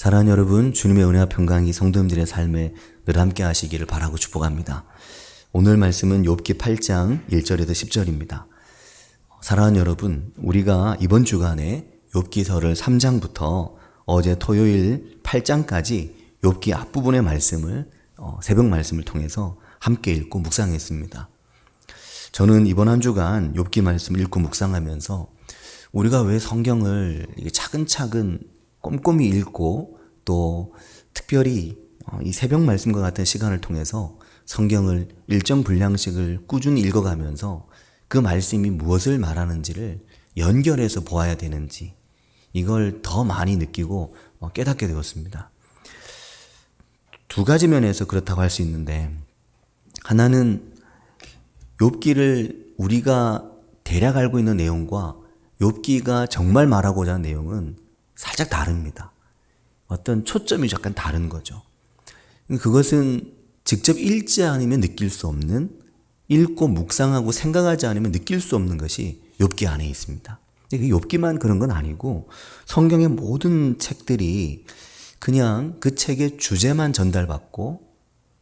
사랑하는 여러분, 주님의 은혜와 평강이 성도님들의 삶에 늘 함께 하시기를 바라고 축복합니다. 오늘 말씀은 욥기 8장 1절에서 10절입니다. 사랑하는 여러분, 우리가 이번 주간에 욥기서를 3장부터 어제 토요일 8장까지 욥기 앞부분의 말씀을 새벽 말씀을 통해서 함께 읽고 묵상했습니다. 저는 이번 한 주간 욥기 말씀을 읽고 묵상하면서 우리가 왜 성경을 차근차근 꼼꼼히 읽고 또 특별히 이 새벽 말씀과 같은 시간을 통해서 성경을 일정 분량씩을 꾸준히 읽어가면서 그 말씀이 무엇을 말하는지를 연결해서 보아야 되는지 이걸 더 많이 느끼고 깨닫게 되었습니다. 두 가지 면에서 그렇다고 할 수 있는데, 하나는 욥기를 우리가 대략 알고 있는 내용과 욥기가 정말 말하고자 하는 내용은 살짝 다릅니다. 어떤 초점이 약간 다른 거죠. 그것은 직접 읽지 않으면 느낄 수 없는, 읽고 묵상하고 생각하지 않으면 느낄 수 없는 것이 욥기 안에 있습니다. 근데 그 욥기만 그런 건 아니고 성경의 모든 책들이 그냥 그 책의 주제만 전달받고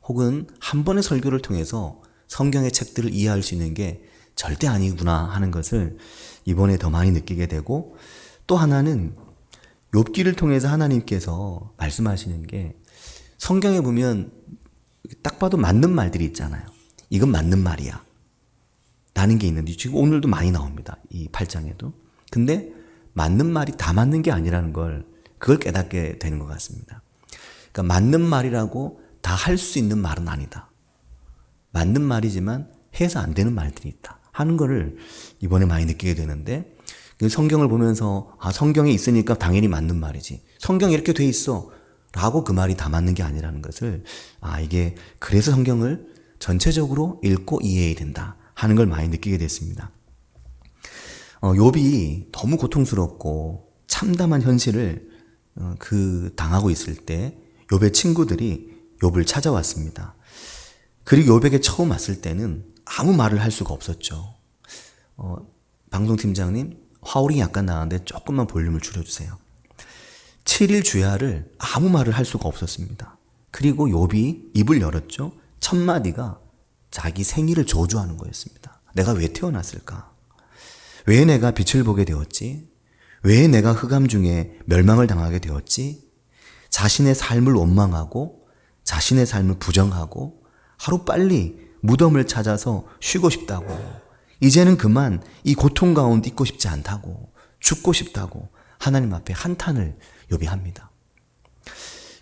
혹은 한 번의 설교를 통해서 성경의 책들을 이해할 수 있는 게 절대 아니구나 하는 것을 이번에 더 많이 느끼게 되고, 또 하나는 욥기를 통해서 하나님께서 말씀하시는 게 성경에 보면 딱 봐도 맞는 말들이 있잖아요. 이건 맞는 말이야 라는 게 있는데 지금 오늘도 많이 나옵니다. 이 8장에도. 근데 맞는 말이 다 맞는 게 아니라는 걸 그걸 깨닫게 되는 것 같습니다. 그러니까 맞는 말이라고 다 할 수 있는 말은 아니다. 맞는 말이지만 해서 안 되는 말들이 있다 하는 거를 이번에 많이 느끼게 되는데, 성경을 보면서 성경에 있으니까 당연히 맞는 말이지, 성경에 이렇게 돼 있어 라고 그 말이 다 맞는 게 아니라는 것을 이게 그래서 성경을 전체적으로 읽고 이해해야 된다 하는 걸 많이 느끼게 됐습니다. 욥이 너무 고통스럽고 참담한 현실을 당하고 있을 때 욥의 친구들이 욥을 찾아왔습니다. 그리고 욥에게 처음 왔을 때는 아무 말을 할 수가 없었죠. 방송팀장님, 화울이 약간 나는데 조금만 볼륨을 줄여주세요. 7일 주야를 아무 말을 할 수가 없었습니다. 그리고 욥이 입을 열었죠. 첫 마디가 자기 생일을 저주하는 거였습니다. 내가 왜 태어났을까? 왜 내가 빛을 보게 되었지? 왜 내가 흑암 중에 멸망을 당하게 되었지? 자신의 삶을 원망하고 자신의 삶을 부정하고 하루빨리 무덤을 찾아서 쉬고 싶다고, 이제는 그만 이 고통 가운데 있고 싶지 않다고, 죽고 싶다고 하나님 앞에 한탄을 욥이 합니다.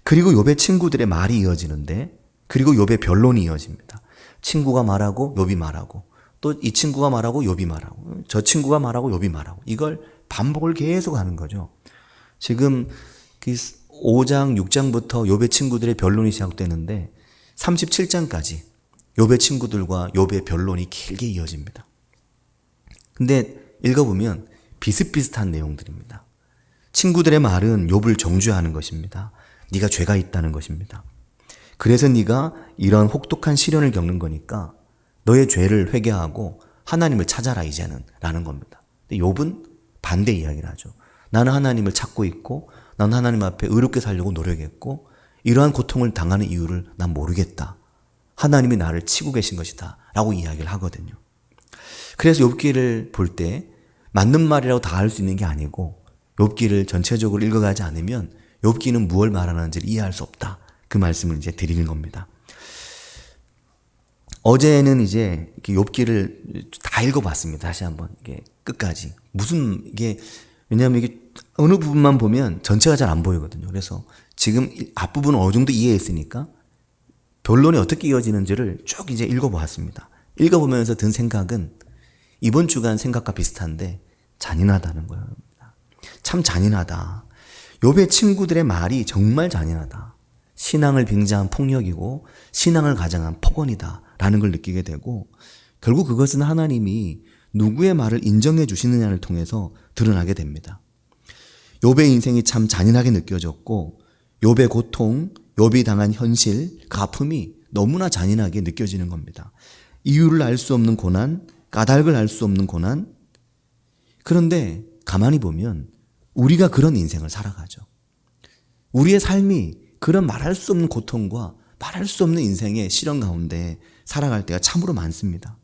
그리고 욥의 친구들의 말이 이어지는데, 그리고 욥의 변론이 이어집니다. 친구가 말하고 욥이 말하고, 또 이 친구가 말하고 욥이 말하고, 저 친구가 말하고 욥이 말하고, 이걸 반복을 계속 하는 거죠. 지금 5장, 6장부터 욥의 친구들의 변론이 시작되는데 37장까지 욥의 친구들과 욥의 변론이 길게 이어집니다. 근데 읽어보면 비슷비슷한 내용들입니다. 친구들의 말은 욥을 정죄하는 것입니다. 네가 죄가 있다는 것입니다. 그래서 네가 이런 혹독한 시련을 겪는 거니까 너의 죄를 회개하고 하나님을 찾아라 이제는 라는 겁니다. 근데 욥은 반대 이야기를 하죠. 나는 하나님을 찾고 있고 나는 하나님 앞에 의롭게 살려고 노력했고 이러한 고통을 당하는 이유를 난 모르겠다. 하나님이 나를 치고 계신 것이다 라고 이야기를 하거든요. 그래서 욥기를 볼 때 맞는 말이라고 다 할 수 있는 게 아니고 욥기를 전체적으로 읽어가지 않으면 욥기는 무엇을 말하는지를 이해할 수 없다. 그 말씀을 이제 드리는 겁니다. 어제는 이제 욥기를 다 읽어봤습니다. 다시 한번 이게 끝까지 왜냐하면 이게 어느 부분만 보면 전체가 잘 안 보이거든요. 그래서 지금 앞부분을 어느 정도 이해했으니까 변론이 어떻게 이어지는지를 쭉 이제 읽어보았습니다. 읽어보면서 든 생각은 이번 주간 생각과 비슷한데 잔인하다는 거예요. 참 잔인하다. 욥의 친구들의 말이 정말 잔인하다. 신앙을 빙자한 폭력이고 신앙을 가장한 폭언이다 라는 걸 느끼게 되고, 결국 그것은 하나님이 누구의 말을 인정해 주시느냐를 통해서 드러나게 됩니다. 욥의 인생이 참 잔인하게 느껴졌고 욥의 고통, 욥이 당한 현실, 그 아픔이 너무나 잔인하게 느껴지는 겁니다. 이유를 알 수 없는 고난, 까닭을 알 수 없는 고난. 그런데 가만히 보면 우리가 그런 인생을 살아가죠. 우리의 삶이 그런 말할 수 없는 고통과 말할 수 없는 인생의 시련 가운데 살아갈 때가 참으로 많습니다.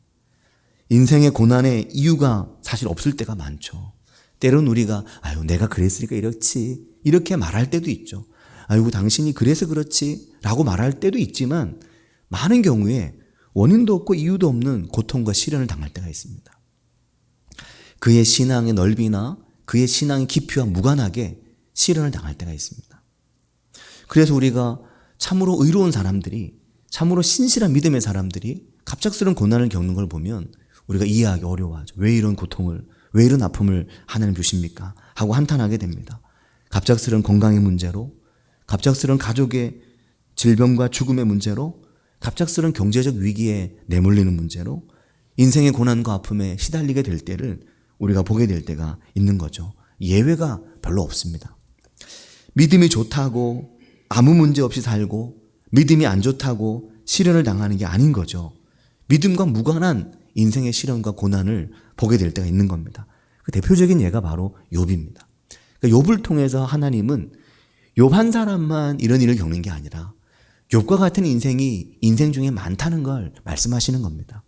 인생의 고난의 이유가 사실 없을 때가 많죠. 때론 우리가 아유 내가 그랬으니까 이렇지 이렇게 말할 때도 있죠. 아이고 당신이 그래서 그렇지 라고 말할 때도 있지만 많은 경우에 원인도 없고 이유도 없는 고통과 시련을 당할 때가 있습니다. 그의 신앙의 넓이나 그의 신앙의 깊이와 무관하게 시련을 당할 때가 있습니다. 그래서 우리가 참으로 의로운 사람들이 참으로 신실한 믿음의 사람들이 갑작스러운 고난을 겪는 걸 보면 우리가 이해하기 어려워하죠. 왜 이런 고통을 왜 이런 아픔을 하나님 주십니까? 하고 한탄하게 됩니다. 갑작스러운 건강의 문제로 갑작스러운 가족의 질병과 죽음의 문제로 갑작스러운 경제적 위기에 내몰리는 문제로 인생의 고난과 아픔에 시달리게 될 때를 우리가 보게 될 때가 있는 거죠. 예외가 별로 없습니다. 믿음이 좋다고 아무 문제 없이 살고 믿음이 안 좋다고 시련을 당하는 게 아닌 거죠. 믿음과 무관한 인생의 시련과 고난을 보게 될 때가 있는 겁니다. 그 대표적인 예가 바로 욥입니다. 그러니까 욥을 통해서 하나님은 욥 한 사람만 이런 일을 겪는 게 아니라 욥과 같은 인생이 인생 중에 많다는 걸 말씀하시는 겁니다.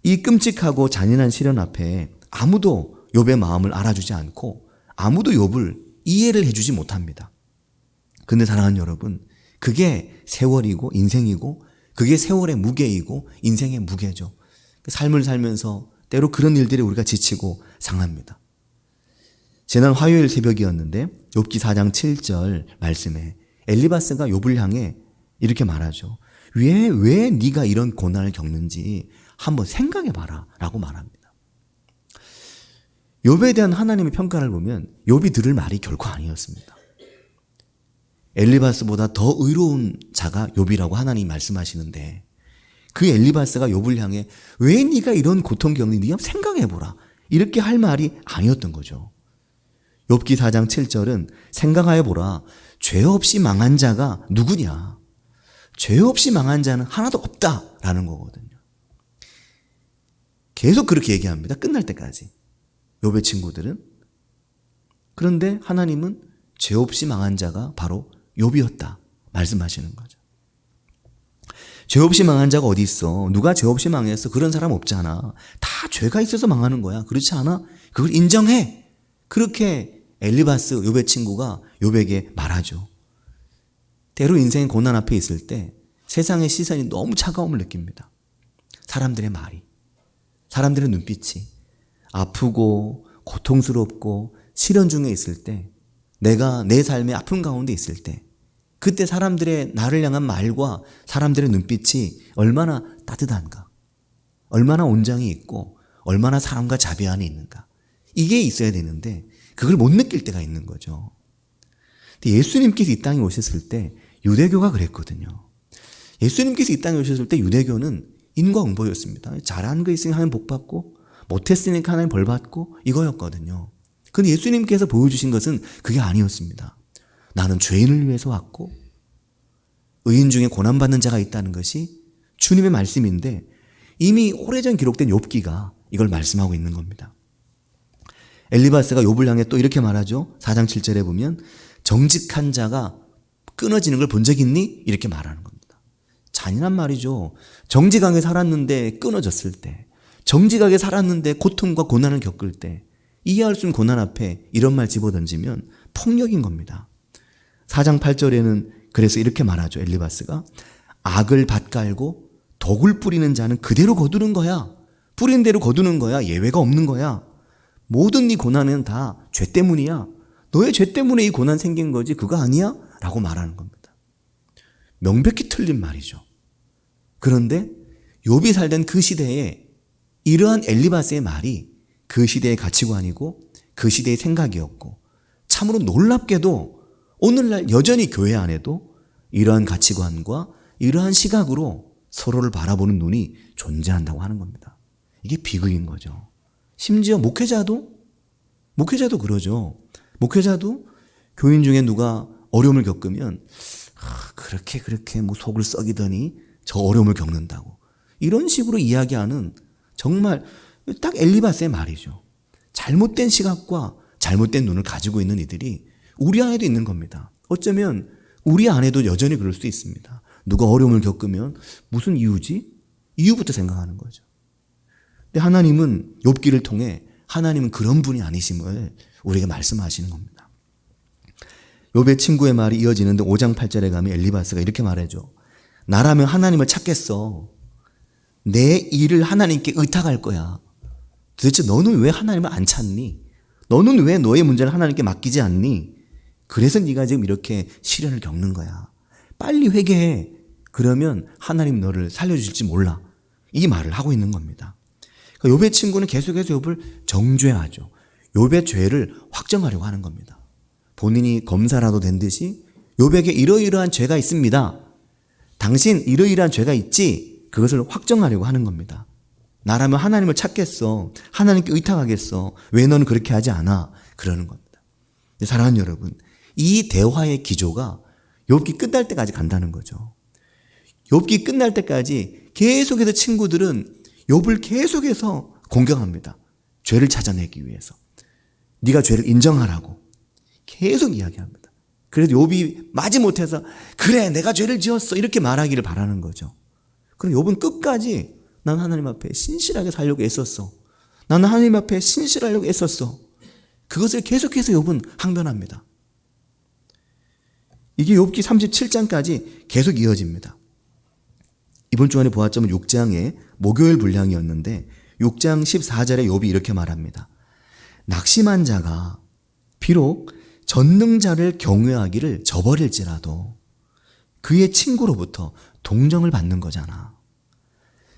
이 끔찍하고 잔인한 시련 앞에 아무도 욥의 마음을 알아주지 않고 아무도 욥을 이해를 해주지 못합니다. 근데 사랑하는 여러분, 그게 세월이고 인생이고 그게 세월의 무게이고 인생의 무게죠. 삶을 살면서 때로 그런 일들이 우리가 지치고 상합니다. 지난 화요일 새벽이었는데 욥기 4장 7절 말씀에 엘리바스가 욥을 향해 이렇게 말하죠. 왜 네가 이런 고난을 겪는지 한번 생각해봐라 라고 말합니다. 욥에 대한 하나님의 평가를 보면 욥이 들을 말이 결코 아니었습니다. 엘리바스보다 더 의로운 자가 욥이라고 하나님이 말씀하시는데 그 엘리바스가 욥을 향해 왜 네가 이런 고통 겪는지 한번 생각해보라 이렇게 할 말이 아니었던 거죠. 욥기 4장 7절은 생각해보라 죄 없이 망한 자가 누구냐. 죄 없이 망한 자는 하나도 없다라는 거거든요. 계속 그렇게 얘기합니다. 끝날 때까지. 욥의 친구들은. 그런데 하나님은 죄 없이 망한 자가 바로 욥이었다 말씀하시는 거죠. 죄 없이 망한 자가 어디 있어? 누가 죄 없이 망했어? 그런 사람 없잖아. 다 죄가 있어서 망하는 거야. 그렇지 않아? 그걸 인정해. 그렇게 엘리바스 욥의 친구가 욥에게 말하죠. 때로 인생의 고난 앞에 있을 때 세상의 시선이 너무 차가움을 느낍니다. 사람들의 말이, 사람들의 눈빛이 아프고 고통스럽고 시련 중에 있을 때 내가 내 삶의 아픔 가운데 있을 때 그때 사람들의 나를 향한 말과 사람들의 눈빛이 얼마나 따뜻한가, 얼마나 온정이 있고 얼마나 사랑과 자비 안에 있는가 이게 있어야 되는데 그걸 못 느낄 때가 있는 거죠. 근데 예수님께서 이 땅에 오셨을 때 유대교가 그랬거든요. 예수님께서 이 땅에 오셨을 때 유대교는 인과응보였습니다. 잘한 거 있으니 하나님 복 받고 못했으니까 하나님 벌 받고 이거였거든요. 근데 예수님께서 보여주신 것은 그게 아니었습니다. 나는 죄인을 위해서 왔고 의인 중에 고난받는 자가 있다는 것이 주님의 말씀인데 이미 오래전 기록된 욥기가 이걸 말씀하고 있는 겁니다. 엘리바스가 욥을 향해 또 이렇게 말하죠. 4장 7절에 보면 정직한 자가 끊어지는 걸 본 적 있니? 이렇게 말하는 겁니다. 잔인한 말이죠. 정직하게 살았는데 끊어졌을 때, 정직하게 살았는데 고통과 고난을 겪을 때 이해할 수 없는 고난 앞에 이런 말 집어던지면 폭력인 겁니다. 4장 8절에는 그래서 이렇게 말하죠. 엘리바스가 악을 밭갈고 독을 뿌리는 자는 그대로 거두는 거야. 뿌린 대로 거두는 거야. 예외가 없는 거야. 모든 네 고난은 다 죄 때문이야. 너의 죄 때문에 이 고난 생긴 거지 그거 아니야? 라고 말하는 겁니다. 명백히 틀린 말이죠. 그런데 욥이 살던 그 시대에 이러한 엘리바스의 말이 그 시대의 가치관이고 그 시대의 생각이었고 참으로 놀랍게도 오늘날 여전히 교회 안에도 이러한 가치관과 이러한 시각으로 서로를 바라보는 눈이 존재한다고 하는 겁니다. 이게 비극인 거죠. 심지어 목회자도 그러죠. 목회자도 교인 중에 누가 어려움을 겪으면 그렇게 뭐 속을 썩이더니 저 어려움을 겪는다고 이런 식으로 이야기하는 정말 딱 엘리바스의 말이죠. 잘못된 시각과 잘못된 눈을 가지고 있는 이들이 우리 안에도 있는 겁니다. 어쩌면 우리 안에도 여전히 그럴 수도 있습니다. 누가 어려움을 겪으면 무슨 이유지? 이유부터 생각하는 거죠. 근데 하나님은 욥기를 통해 하나님은 그런 분이 아니심을 우리에게 말씀하시는 겁니다. 욥의 친구의 말이 이어지는데 5장 8절에 가면 엘리바스가 이렇게 말해줘. 나라면 하나님을 찾겠어. 내 일을 하나님께 의탁할 거야. 도대체 너는 왜 하나님을 안 찾니? 너는 왜 너의 문제를 하나님께 맡기지 않니? 그래서 네가 지금 이렇게 시련을 겪는 거야. 빨리 회개해. 그러면 하나님 너를 살려주실지 몰라. 이 말을 하고 있는 겁니다. 그러니까 욥의 친구는 계속해서 욥을 정죄하죠. 욥의 죄를 확정하려고 하는 겁니다. 본인이 검사라도 된 듯이 욥에게 이러이러한 죄가 있습니다. 당신 이러이러한 죄가 있지? 그것을 확정하려고 하는 겁니다. 나라면 하나님을 찾겠어. 하나님께 의탁하겠어. 왜 너는 그렇게 하지 않아? 그러는 겁니다. 사랑하는 여러분, 이 대화의 기조가 욥기 끝날 때까지 간다는 거죠. 욥기 끝날 때까지 계속해서 친구들은 욥을 계속해서 공경합니다. 죄를 찾아내기 위해서. 네가 죄를 인정하라고 계속 이야기합니다. 그래도 욥이 마지못해서 그래 내가 죄를 지었어 이렇게 말하기를 바라는 거죠. 그럼 욥은 끝까지 난 하나님 앞에 신실하게 살려고 애썼어. 나는 하나님 앞에 신실하려고 애썼어. 그것을 계속해서 욥은 항변합니다. 이게 욥기 37장까지 계속 이어집니다. 이번 주간에 보았자면 6장의 목요일 분량이었는데 6장 14절에 욥이 이렇게 말합니다. 낙심한 자가 비록 전능자를 경외하기를 저버릴지라도 그의 친구로부터 동정을 받는 거잖아.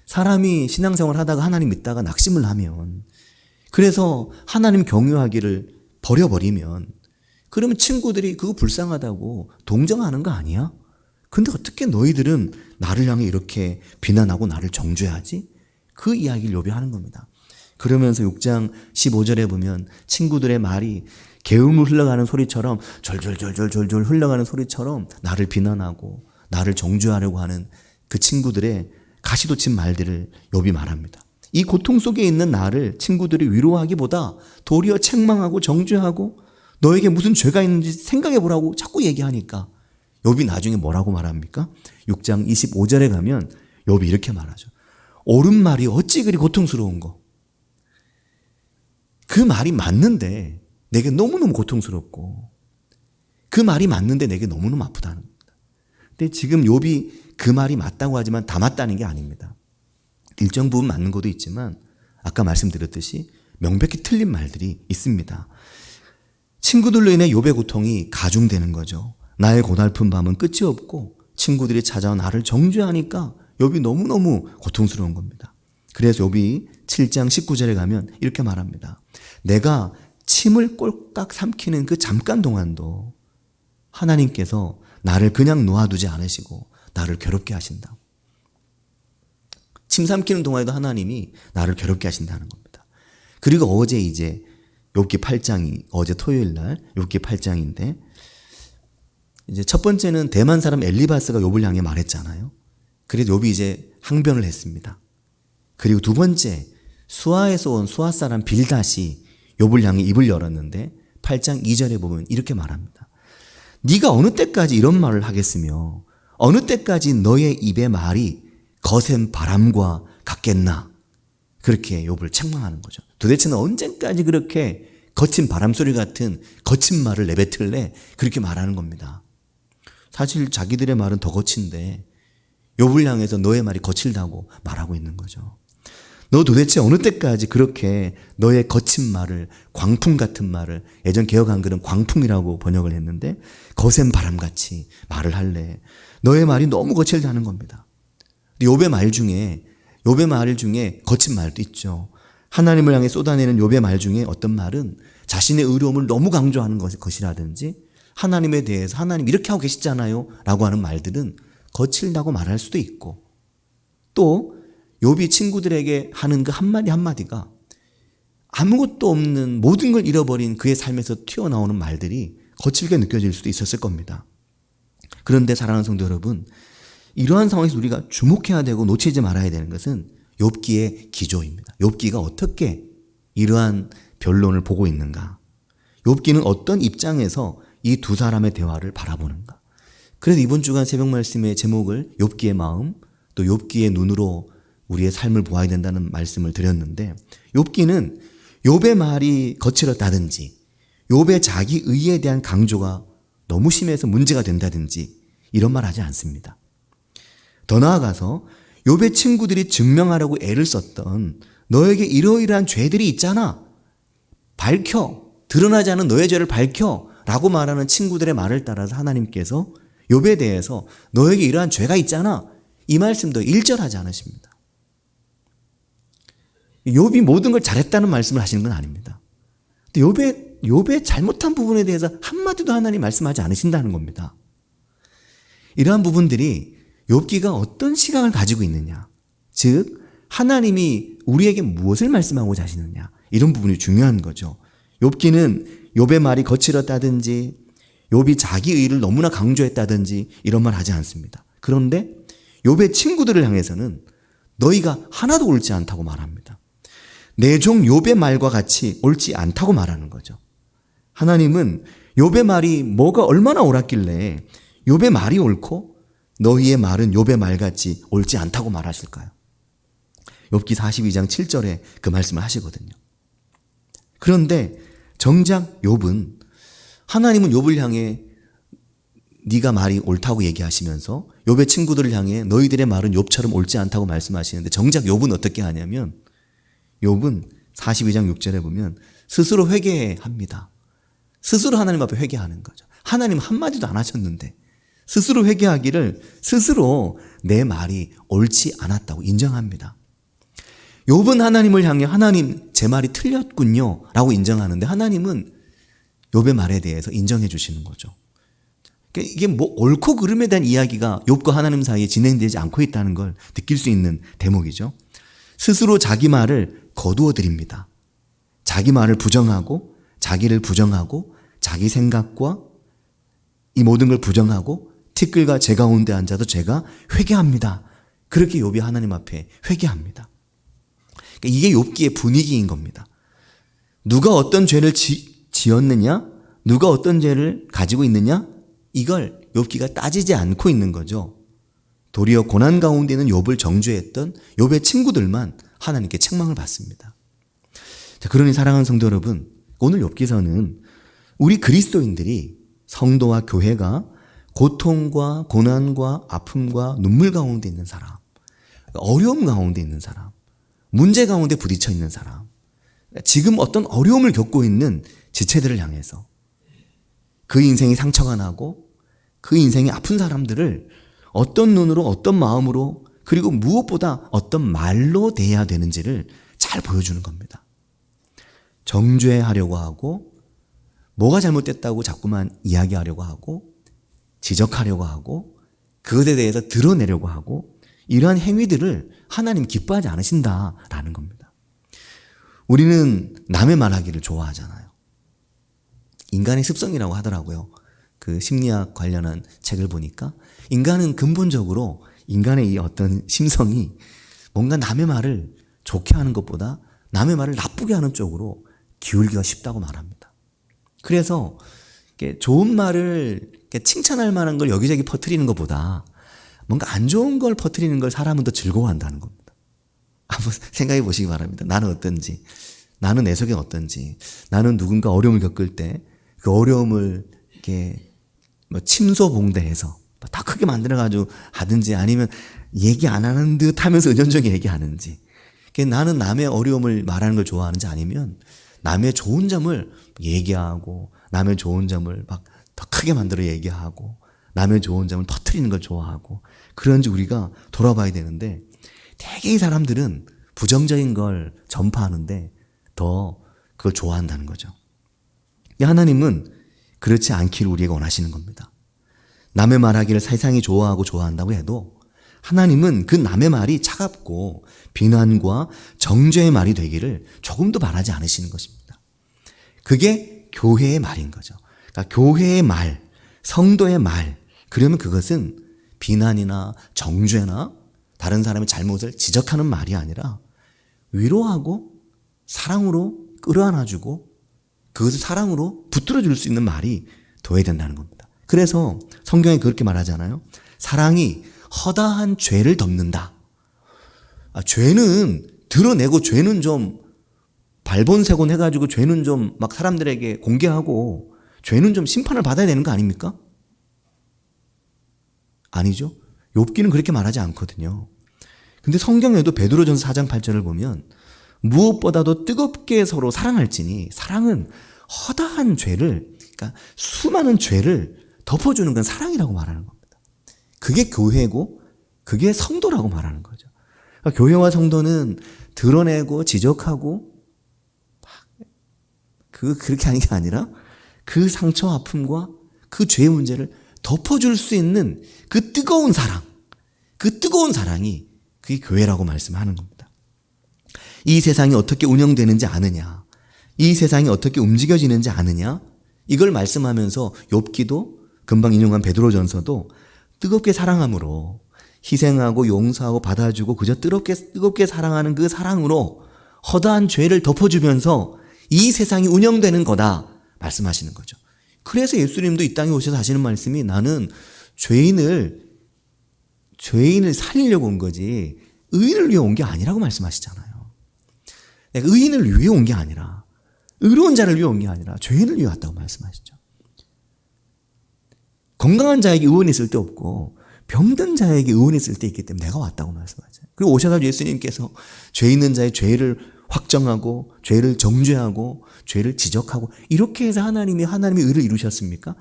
사람이 신앙생활 하다가 하나님 믿다가 낙심을 하면, 그래서 하나님 경외하기를 버려버리면 그러면 친구들이 그거 불쌍하다고 동정하는 거 아니야? 근데 어떻게 너희들은 나를 향해 이렇게 비난하고 나를 정죄하지? 그 이야기를 욥이 하는 겁니다. 그러면서 6장 15절에 보면 친구들의 말이 개울물 흘러가는 소리처럼 졸졸졸졸졸 흘러가는 소리처럼 나를 비난하고 나를 정죄하려고 하는 그 친구들의 가시돋친 말들을 욥이 말합니다. 이 고통 속에 있는 나를 친구들이 위로하기보다 도리어 책망하고 정죄하고 너에게 무슨 죄가 있는지 생각해 보라고 자꾸 얘기하니까 욥이 나중에 뭐라고 말합니까? 6장 25절에 가면 욥이 이렇게 말하죠. 옳은 말이 어찌 그리 고통스러운 거. 그 말이 맞는데 내게 너무너무 고통스럽고 그 말이 맞는데 내게 너무너무 아프다는 겁니다. 근데 지금 욥이 그 말이 맞다고 하지만 다 맞다는 게 아닙니다. 일정 부분 맞는 것도 있지만 아까 말씀드렸듯이 명백히 틀린 말들이 있습니다. 친구들로 인해 욥의 고통이 가중되는 거죠. 나의 고달픈 밤은 끝이 없고 친구들이 찾아와 나를 정죄하니까 욥이 너무너무 고통스러운 겁니다. 그래서 욥이 7장 19절에 가면 이렇게 말합니다. 내가 침을 꼴깍 삼키는 그 잠깐 동안도 하나님께서 나를 그냥 놓아두지 않으시고 나를 괴롭게 하신다. 침 삼키는 동안에도 하나님이 나를 괴롭게 하신다는 겁니다. 그리고 어제 이제 욥기 8장이 어제 토요일 날 욥기 8장인데 이제 첫 번째는 대만 사람 엘리바스가 욥을 향해 말했잖아요. 그래서 욥이 이제 항변을 했습니다. 그리고 두 번째 수아에서 온 수아 사람 빌닷이 욥을 향해 입을 열었는데 8장 2절에 보면 이렇게 말합니다. 네가 어느 때까지 이런 말을 하겠으며 어느 때까지 너의 입의 말이 거센 바람과 같겠나. 그렇게 욥을 책망하는 거죠. 도대체 너 언제까지 그렇게 거친 바람소리 같은 거친 말을 내뱉을래? 그렇게 말하는 겁니다. 사실 자기들의 말은 더 거친데 욥을 향해서 너의 말이 거칠다고 말하고 있는 거죠. 너 도대체 어느 때까지 그렇게 너의 거친 말을, 광풍 같은 말을, 예전 개역 한글은 광풍이라고 번역을 했는데 거센 바람같이 말을 할래? 너의 말이 너무 거칠다는 겁니다. 욥의 말 중에 거친 말도 있죠. 하나님을 향해 쏟아내는 욥의 말 중에 어떤 말은 자신의 의로움을 너무 강조하는 것이라든지 하나님에 대해서 하나님 이렇게 하고 계시잖아요 라고 하는 말들은 거칠다고 말할 수도 있고, 또 욥이 친구들에게 하는 그 한마디 한마디가 아무것도 없는 모든 걸 잃어버린 그의 삶에서 튀어나오는 말들이 거칠게 느껴질 수도 있었을 겁니다. 그런데 사랑하는 성도 여러분, 이러한 상황에서 우리가 주목해야 되고 놓치지 말아야 되는 것은 욥기의 기조입니다. 욥기가 어떻게 이러한 변론을 보고 있는가? 욥기는 어떤 입장에서 이 두 사람의 대화를 바라보는가? 그래서 이번 주간 새벽 말씀의 제목을 욥기의 마음, 또 욥기의 눈으로 우리의 삶을 보아야 된다는 말씀을 드렸는데, 욥기는 욥의 말이 거칠었다든지 욥의 자기 의에 대한 강조가 너무 심해서 문제가 된다든지 이런 말 하지 않습니다. 더 나아가서 욥의 친구들이 증명하려고 애를 썼던 너에게 이러이러한 죄들이 있잖아, 밝혀, 드러나지 않은 너의 죄를 밝혀 라고 말하는 친구들의 말을 따라서 하나님께서 욥에 대해서 너에게 이러한 죄가 있잖아, 이 말씀도 일절하지 않으십니다. 욥이 모든 걸 잘했다는 말씀을 하시는 건 아닙니다. 근데 욥의 잘못한 부분에 대해서 한마디도 하나님 말씀하지 않으신다는 겁니다. 이러한 부분들이 욥기가 어떤 시각을 가지고 있느냐, 즉 하나님이 우리에게 무엇을 말씀하고자 하시느냐, 이런 부분이 중요한 거죠. 욥기는 욥의 말이 거칠었다든지 욥이 자기 의를 너무나 강조했다든지 이런 말 하지 않습니다. 그런데 욥의 친구들을 향해서는 너희가 하나도 옳지 않다고 말합니다. 내 종 욥의 말과 같이 옳지 않다고 말하는 거죠. 하나님은 욥의 말이 뭐가 얼마나 옳았길래 욥의 말이 옳고 너희의 말은 욥의 말같이 옳지 않다고 말하실까요? 욥기 42장 7절에 그 말씀을 하시거든요. 그런데 정작 욥은, 하나님은 욥을 향해 네가 말이 옳다고 얘기하시면서 욥의 친구들을 향해 너희들의 말은 욥처럼 옳지 않다고 말씀하시는데, 정작 욥은 어떻게 하냐면 욥은 42장 6절에 보면 스스로 회개합니다. 스스로 하나님 앞에 회개하는 거죠. 하나님 한마디도 안 하셨는데 스스로 회개하기를, 스스로 내 말이 옳지 않았다고 인정합니다. 욥은 하나님을 향해 하나님 제 말이 틀렸군요 라고 인정하는데, 하나님은 욥의 말에 대해서 인정해 주시는 거죠. 그러니까 이게 뭐 옳고 그름에 대한 이야기가 욥과 하나님 사이에 진행되지 않고 있다는 걸 느낄 수 있는 대목이죠. 스스로 자기 말을 거두어 드립니다. 자기 말을 부정하고 자기를 부정하고 자기 생각과 이 모든 걸 부정하고 티끌과 재 가운데 앉아도 제가 회개합니다. 그렇게 욥이 하나님 앞에 회개합니다. 그러니까 이게 욥기의 분위기인 겁니다. 누가 어떤 죄를 지었느냐, 누가 어떤 죄를 가지고 있느냐, 이걸 욥기가 따지지 않고 있는 거죠. 도리어 고난 가운데 있는 욥을 정죄했던 욥의 친구들만 하나님께 책망을 받습니다. 자, 그러니 사랑하는 성도 여러분, 오늘 욥기서는 우리 그리스도인들이, 성도와 교회가 고통과 고난과 아픔과 눈물 가운데 있는 사람, 어려움 가운데 있는 사람, 문제 가운데 부딪혀 있는 사람, 지금 어떤 어려움을 겪고 있는 지체들을 향해서 그 인생이 상처가 나고 그 인생이 아픈 사람들을 어떤 눈으로, 어떤 마음으로, 그리고 무엇보다 어떤 말로 대해야 되는지를 잘 보여주는 겁니다. 정죄하려고 하고, 뭐가 잘못됐다고 자꾸만 이야기하려고 하고, 지적하려고 하고, 그것에 대해서 드러내려고 하고, 이러한 행위들을 하나님 기뻐하지 않으신다라는 겁니다. 우리는 남의 말하기를 좋아하잖아요. 인간의 습성이라고 하더라고요. 그 심리학 관련한 책을 보니까 인간은 근본적으로, 인간의 이 어떤 심성이 뭔가 남의 말을 좋게 하는 것보다 남의 말을 나쁘게 하는 쪽으로 기울기가 쉽다고 말합니다. 그래서 좋은 말을 칭찬할 만한 걸 여기저기 퍼뜨리는 것보다 뭔가 안 좋은 걸 퍼뜨리는 걸 사람은 더 즐거워한다는 겁니다. 한번 생각해 보시기 바랍니다. 나는 어떤지, 나는 내 속에 어떤지, 나는 누군가 어려움을 겪을 때 그 어려움을 이렇게 침소봉대해서 더 크게 만들어가지고 하든지, 아니면 얘기 안 하는 듯 하면서 의존적인 얘기하는지, 나는 남의 어려움을 말하는 걸 좋아하는지, 아니면 남의 좋은 점을 얘기하고 남의 좋은 점을 막 더 크게 만들어 얘기하고 남의 좋은 점을 퍼뜨리는 걸 좋아하고, 그런지 우리가 돌아봐야 되는데, 대개 이 사람들은 부정적인 걸 전파하는데 더 그걸 좋아한다는 거죠. 하나님은 그렇지 않기를 우리에게 원하시는 겁니다. 남의 말하기를 세상이 좋아하고 좋아한다고 해도 하나님은 그 남의 말이 차갑고 비난과 정죄의 말이 되기를 조금도 바라지 않으시는 것입니다. 그게 교회의 말인 거죠. 그러니까 교회의 말, 성도의 말, 그러면 그것은 비난이나 정죄나 다른 사람의 잘못을 지적하는 말이 아니라 위로하고 사랑으로 끌어안아주고 그것을 사랑으로 붙들어줄 수 있는 말이 둬야 된다는 겁니다. 그래서 성경에 그렇게 말하잖아요. 사랑이 허다한 죄를 덮는다. 죄는 드러내고 죄는 좀 발본색원 해가지고 죄는 좀 막 사람들에게 공개하고 죄는 좀 심판을 받아야 되는 거 아닙니까? 아니죠. 욥기는 그렇게 말하지 않거든요. 근데 성경에도 베드로전서 4장 8절을 보면 무엇보다도 뜨겁게 서로 사랑할지니 사랑은 허다한 죄를, 그러니까 수많은 죄를 덮어주는 건 사랑이라고 말하는 겁니다. 그게 교회고 그게 성도라고 말하는 거죠. 그러니까 교회와 성도는 드러내고 지적하고 그렇게 하는 게 아니라 그 상처 아픔과 그 죄의 문제를 덮어줄 수 있는 그 뜨거운 사랑, 그 뜨거운 사랑이 그게 교회라고 말씀하는 겁니다. 이 세상이 어떻게 운영되는지 아느냐, 이 세상이 어떻게 움직여지는지 아느냐, 이걸 말씀하면서 욥기도 금방 인용한 베드로전서도 뜨겁게 사랑함으로 희생하고 용서하고 받아주고 그저 뜨겁게 사랑하는 그 사랑으로 허다한 죄를 덮어주면서 이 세상이 운영되는 거다 말씀하시는 거죠. 그래서 예수님도 이 땅에 오셔서 하시는 말씀이 나는 죄인을 살리려고 온 거지 의인을 위해 온 게 아니라고 말씀하시잖아요. 내가 의인을 위해 온 게 아니라 의로운 자를 위해 온 게 아니라 죄인을 위해 왔다고 말씀하시죠. 건강한 자에게 의원이 있을 때 없고 병든 자에게 의원이 있을 때 있기 때문에 내가 왔다고 말씀하죠. 그리고 오셔서 예수님께서 죄 있는 자의 죄를 확정하고 죄를 정죄하고 죄를 지적하고 이렇게 해서 하나님의 의를 이루셨습니까?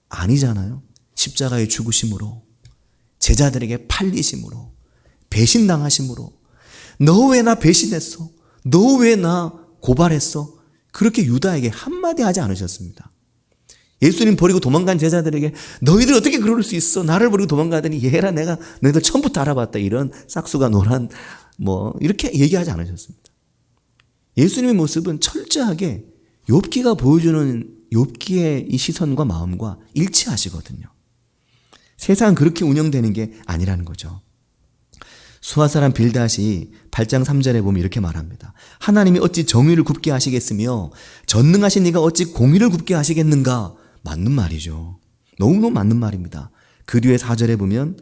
아니잖아요. 십자가의 죽으심으로 제자들에게 팔리심으로 배신당하심으로 너 왜 나 배신했어? 너 왜 나 고발했어? 그렇게 유다에게 한마디 하지 않으셨습니다. 예수님 버리고 도망간 제자들에게 너희들 어떻게 그럴 수 있어? 나를 버리고 도망가더니 얘라 내가 너희들 처음부터 알아봤다. 이런 싹수가 노란 이렇게 얘기하지 않으셨습니다. 예수님의 모습은 철저하게 욥기가 보여주는 욥기의 이 시선과 마음과 일치하시거든요. 세상은 그렇게 운영되는 게 아니라는 거죠. 수아 사람 빌닷이 8장 3절에 보면 이렇게 말합니다. 하나님이 어찌 정의를 굽게 하시겠으며 전능하신 이가 어찌 공의를 굽게 하시겠는가? 맞는 말이죠. 너무너무 맞는 말입니다. 그 뒤에 4절에 보면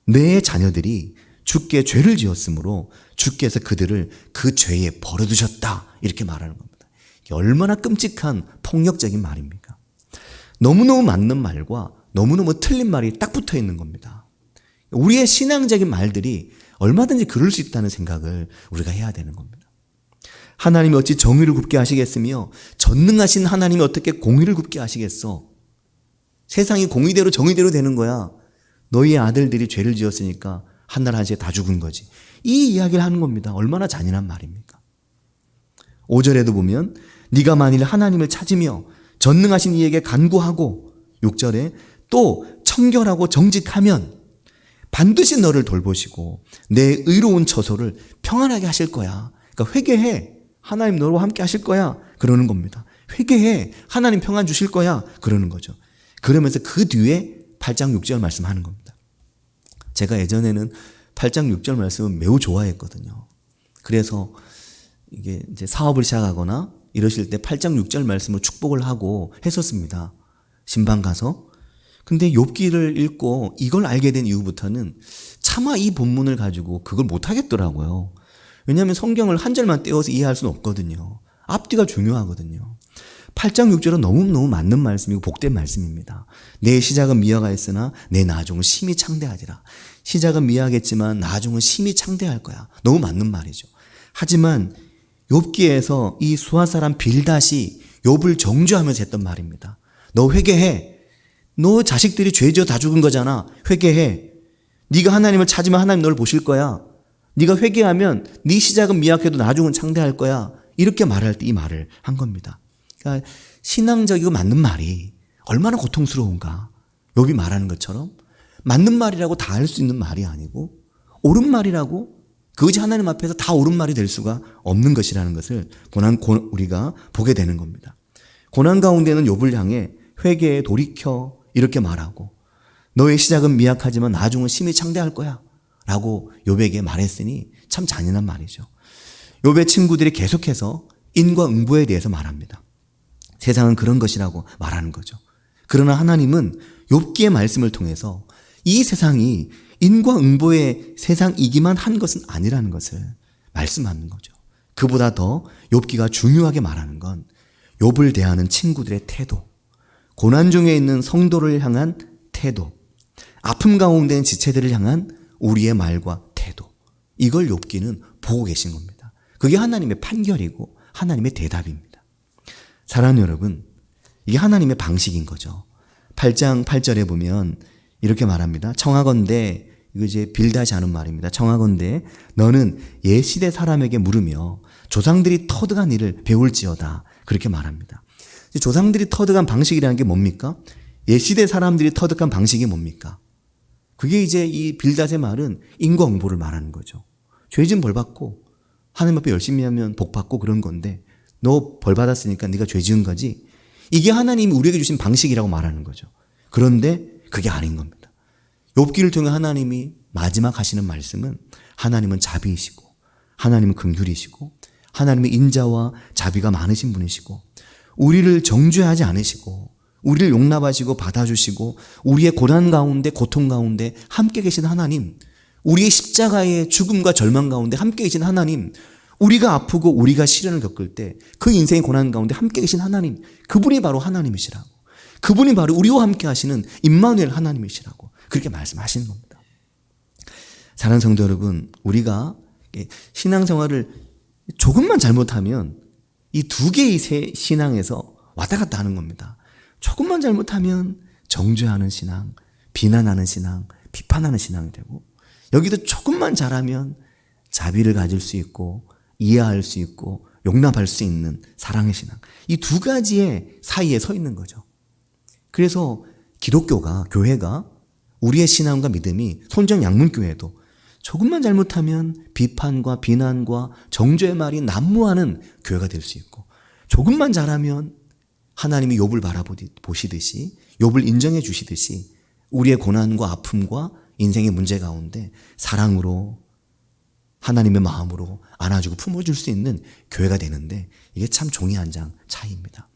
내 자녀들이 주께 죄를 지었으므로 주께서 그들을 그 죄에 버려두셨다 이렇게 말하는 겁니다. 얼마나 끔찍한 폭력적인 말입니까? 너무너무 맞는 말과 너무너무 틀린 말이 딱 붙어 있는 겁니다. 우리의 신앙적인 말들이 얼마든지 그럴 수 있다는 생각을 우리가 해야 되는 겁니다. 하나님이 어찌 정의를 굽게 하시겠으며 전능하신 하나님이 어떻게 공의를 굽게 하시겠어? 세상이 공의대로 정의대로 되는 거야. 너희의 아들들이 죄를 지었으니까 한날 한시에 다 죽은 거지. 이 이야기를 하는 겁니다. 얼마나 잔인한 말입니까? 5절에도 보면 네가 만일 하나님을 찾으며 전능하신 이에게 간구하고 6절에 또 청결하고 정직하면 반드시 너를 돌보시고 내 의로운 처소를 평안하게 하실 거야. 그러니까 회개해. 하나님 너와 함께 하실 거야. 그러는 겁니다. 회개해. 하나님 평안 주실 거야. 그러는 거죠. 그러면서 그 뒤에 8장 6절 말씀하는 겁니다. 제가 예전에는 8장 6절 말씀을 매우 좋아했거든요. 그래서 이게 이제 사업을 시작하거나 이러실 때 8장 6절 말씀을 축복을 하고 했었습니다. 신방 가서. 근데 욥기를 읽고 이걸 알게 된 이후부터는 차마 이 본문을 가지고 그걸 못 하겠더라고요. 왜냐하면 성경을 한 절만 떼어서 이해할 수는 없거든요. 앞뒤가 중요하거든요. 8장 6절은 너무너무 맞는 말씀이고 복된 말씀입니다. 내 시작은 미화하였으나 내 나중은 심히 창대하리라. 시작은 미화하겠지만 나중은 심히 창대할 거야. 너무 맞는 말이죠. 하지만 욥기에서 이 수아 사람 빌닷이 욥을 정죄하면서 했던 말입니다. 너 회개해. 너 자식들이 죄지어 다 죽은 거잖아. 회개해. 네가 하나님을 찾으면 하나님 너를 보실 거야. 네가 회개하면 네 시작은 미약해도 나중은 창대할 거야. 이렇게 말할 때 이 말을 한 겁니다. 그러니까 신앙적이고 맞는 말이 얼마나 고통스러운가. 욥이 말하는 것처럼 맞는 말이라고 다 할 수 있는 말이 아니고 옳은 말이라고 그것이 하나님 앞에서 다 옳은 말이 될 수가 없는 것이라는 것을 우리가 보게 되는 겁니다. 고난 가운데는 욥을 향해 회개에 돌이켜 이렇게 말하고 너의 시작은 미약하지만 나중은 심히 창대할 거야 라고 욥에게 말했으니 참 잔인한 말이죠. 욥의 친구들이 계속해서 인과 응보에 대해서 말합니다. 세상은 그런 것이라고 말하는 거죠. 그러나 하나님은 욥기의 말씀을 통해서 이 세상이 인과응보의 세상이기만 한 것은 아니라는 것을 말씀하는 거죠. 그보다 더 욥기가 중요하게 말하는 건 욥을 대하는 친구들의 태도, 고난 중에 있는 성도를 향한 태도, 아픔 가운데 있는 지체들을 향한 우리의 말과 태도, 이걸 욥기는 보고 계신 겁니다. 그게 하나님의 판결이고 하나님의 대답입니다. 사랑하는 여러분, 이게 하나님의 방식인 거죠. 8장 8절에 보면 이렇게 말합니다. 청하건대, 이거 이제 빌다시 하는 말입니다. 청하건대 너는 옛시대 사람에게 물으며 조상들이 터득한 일을 배울지어다. 그렇게 말합니다. 조상들이 터득한 방식이라는 게 뭡니까? 옛시대 사람들이 터득한 방식이 뭡니까? 그게 이제 이 빌닷의 말은 인과응보를 말하는 거죠. 죄진 벌 받고 하나님 앞에 열심히 하면 복 받고 그런 건데 너 벌 받았으니까 네가 죄 지은 거지. 이게 하나님이 우리에게 주신 방식이라고 말하는 거죠. 그런데 그게 아닌 겁니다. 욥기를 통해 하나님이 마지막 하시는 말씀은 하나님은 자비이시고 하나님은 긍휼이시고 하나님은 인자와 자비가 많으신 분이시고 우리를 정죄하지 않으시고 우리를 용납하시고 받아주시고 우리의 고난 가운데 고통 가운데 함께 계신 하나님, 우리의 십자가의 죽음과 절망 가운데 함께 계신 하나님, 우리가 아프고 우리가 시련을 겪을 때 그 인생의 고난 가운데 함께 계신 하나님, 그분이 바로 하나님이시라고, 그분이 바로 우리와 함께 하시는 임마누엘 하나님이시라고 그렇게 말씀하시는 겁니다. 사랑하는 성도 여러분, 우리가 신앙생활을 조금만 잘못하면 이 두 개의 신앙에서 왔다 갔다 하는 겁니다. 조금만 잘못하면 정죄하는 신앙, 비난하는 신앙, 비판하는 신앙이 되고, 여기도 조금만 잘하면 자비를 가질 수 있고 이해할 수 있고 용납할 수 있는 사랑의 신앙, 이 두 가지의 사이에 서 있는 거죠. 그래서 기독교가, 교회가, 우리의 신앙과 믿음이 손정 양문교회도 조금만 잘못하면 비판과 비난과 정죄의 말이 난무하는 교회가 될 수 있고, 조금만 잘하면 하나님이 욥을 바라보시듯이, 욥을 인정해 주시듯이 우리의 고난과 아픔과 인생의 문제 가운데 사랑으로, 하나님의 마음으로 안아주고 품어줄 수 있는 교회가 되는데, 이게 참 종이 한 장 차이입니다.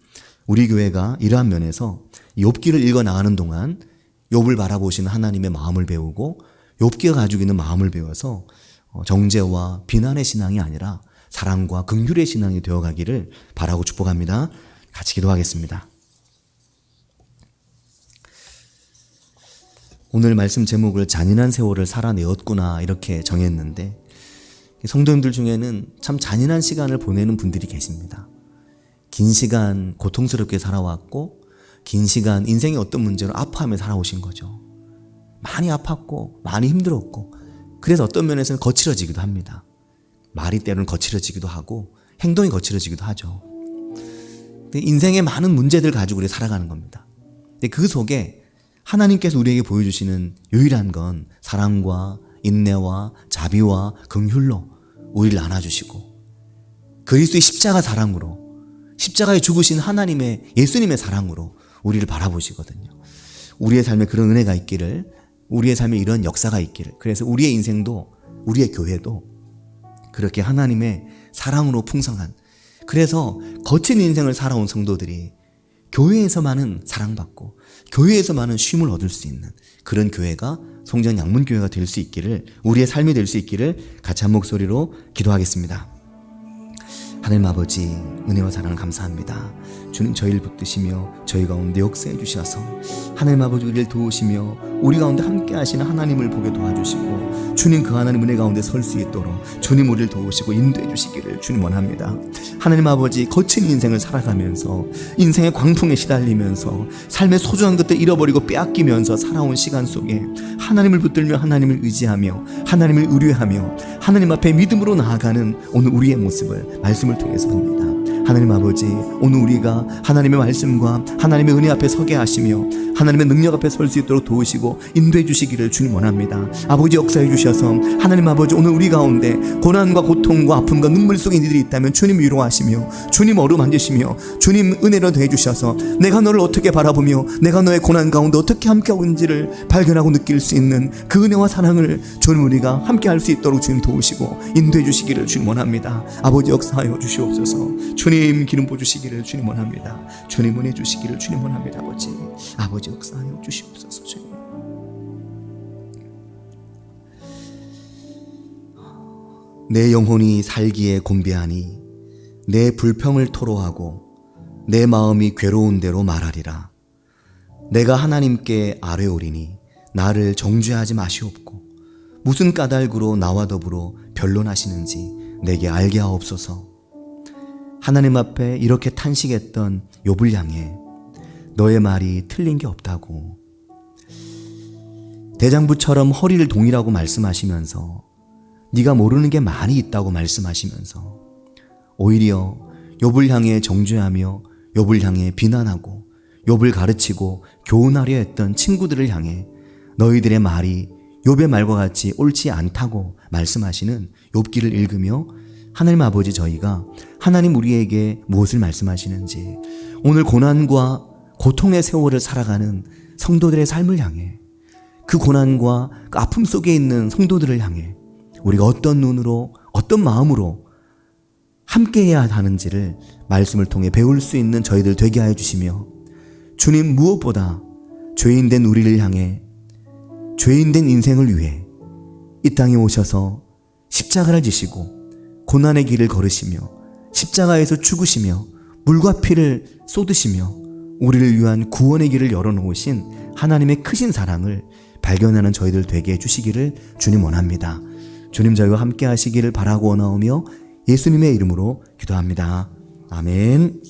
우리 교회가 이러한 면에서 욥기를 읽어 나가는 동안 욥을 바라보시는 하나님의 마음을 배우고 욥기가 가지고 있는 마음을 배워서 정죄와 비난의 신앙이 아니라 사랑과 긍휼의 신앙이 되어가기를 바라고 축복합니다. 같이 기도하겠습니다. 오늘 말씀 제목을 잔인한 세월을 살아내었구나 이렇게 정했는데, 성도님들 중에는 참 잔인한 시간을 보내는 분들이 계십니다. 긴 시간 고통스럽게 살아왔고, 긴 시간 인생의 어떤 문제로 아파하며 살아오신 거죠. 많이 아팠고 많이 힘들었고, 그래서 어떤 면에서는 거칠어지기도 합니다. 말이 때로는 거칠어지기도 하고 행동이 거칠어지기도 하죠. 인생의 많은 문제들 가지고 우리 살아가는 겁니다. 근데 그 속에 하나님께서 우리에게 보여주시는 유일한 건 사랑과 인내와 자비와 긍휼로 우리를 안아주시고, 그리스도의 십자가 사랑으로, 십자가에 죽으신 하나님의 예수님의 사랑으로 우리를 바라보시거든요. 우리의 삶에 그런 은혜가 있기를, 우리의 삶에 이런 역사가 있기를, 그래서 우리의 인생도, 우리의 교회도 그렇게 하나님의 사랑으로 풍성한, 그래서 거친 인생을 살아온 성도들이 교회에서만은 사랑받고 교회에서만은 쉼을 얻을 수 있는 그런 교회가 송정 양문교회가 될 수 있기를, 우리의 삶이 될 수 있기를 같이 한 목소리로 기도하겠습니다. 하나님 아버지, 은혜와 사랑을 감사합니다. 주님, 저희를 붙드시며 저희 가운데 역사해 주셔서 하나님 아버지 우리를 도우시며 우리 가운데 함께 하시는 하나님을 보게 도와주시고, 주님 그 하나님 은혜 가운데 설 수 있도록 주님 우리를 도우시고 인도해 주시기를 주님 원합니다. 하나님 아버지, 거친 인생을 살아가면서 인생의 광풍에 시달리면서 삶의 소중한 것들 잃어버리고 빼앗기면서 살아온 시간 속에 하나님을 붙들며 하나님을 의지하며 하나님을 의뢰하며 하나님 앞에 믿음으로 나아가는 오늘 우리의 모습을 말씀을 통해서 봅니다. 하나님 아버지, 오늘 우리가 하나님의 말씀과 하나님의 은혜 앞에 서게 하시며 하나님의 능력 앞에 설 수 있도록 도우시고 인도해 주시기를 주님 원합니다. 아버지, 역사해 주셔서 하나님 아버지, 오늘 우리 가운데 고난과 고통과 아픔과 눈물 속에 이들이 있다면 주님 위로하시며 주님 어루만지시며 주님 은혜로 더해 주셔서 내가 너를 어떻게 바라보며 내가 너의 고난 가운데 어떻게 함께하고 있는지를 발견하고 느낄 수 있는 그 은혜와 사랑을 주님 우리가 함께할 수 있도록 주님 도우시고 인도해 주시기를 주님 원합니다. 아버지, 역사하여 주시옵소서. 주님 기름 부어주시기를 주님 원합니다. 주님 은혜 주시기를 주님 원합니다. 아버지. 아버지 역사하여 주시옵소서. 주님, 내 영혼이 살기에 곤배하니 내 불평을 토로하고 내 마음이 괴로운 대로 말하리라. 내가 하나님께 아뢰오리니 나를 정죄하지 마시옵고 무슨 까닭으로 나와 더불어 변론하시는지 내게 알게 하옵소서. 하나님 앞에 이렇게 탄식했던 욥을 향해 너의 말이 틀린 게 없다고, 대장부처럼 허리를 동이라고 말씀하시면서 네가 모르는 게 많이 있다고 말씀하시면서 오히려 욥을 향해 정죄하며 욥을 향해 비난하고 욥을 가르치고 교훈하려 했던 친구들을 향해 너희들의 말이 욥의 말과 같이 옳지 않다고 말씀하시는 욥기를 읽으며 하나님 아버지, 저희가 하나님 우리에게 무엇을 말씀하시는지, 오늘 고난과 고통의 세월을 살아가는 성도들의 삶을 향해, 그 고난과 그 아픔 속에 있는 성도들을 향해 우리가 어떤 눈으로 어떤 마음으로 함께해야 하는지를 말씀을 통해 배울 수 있는 저희들 되게 하여 주시며, 주님, 무엇보다 죄인된 우리를 향해 죄인된 인생을 위해 이 땅에 오셔서 십자가를 지시고 고난의 길을 걸으시며 십자가에서 죽으시며 물과 피를 쏟으시며 우리를 위한 구원의 길을 열어놓으신 하나님의 크신 사랑을 발견하는 저희들 되게 해주시기를 주님 원합니다. 주님, 저희와 함께 하시기를 바라고 원하오며 예수님의 이름으로 기도합니다. 아멘.